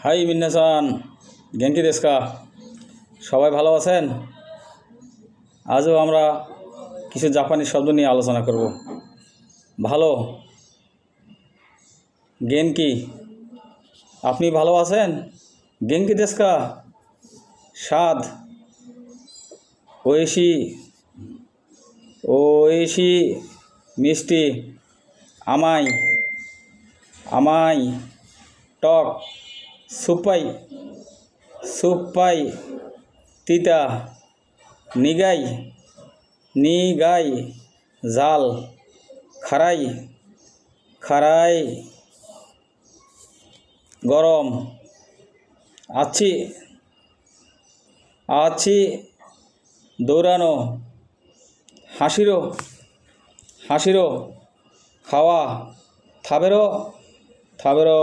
High মিন্নাসান গেঙ্কি দেশকা সবাই ভালো আছেন। আজও আমরা কিছু জাপানি শব্দ নিয়ে আলোচনা করব। ভালো গেঙ্কি, আপনি ভালো আছেন? গেঙ্কি দেশকা স্বাদ ওয়েশি ওয়েশি মিষ্টি, আমাই আমাই টক, সুপাই সুপাই তিতা, নিগাই নিগাই জাল, খারাই খারাই গরম, আছি আছি দৌড়ানো, হাসিরো হাসিরো খাওয়া, থাবেরো থাবেরো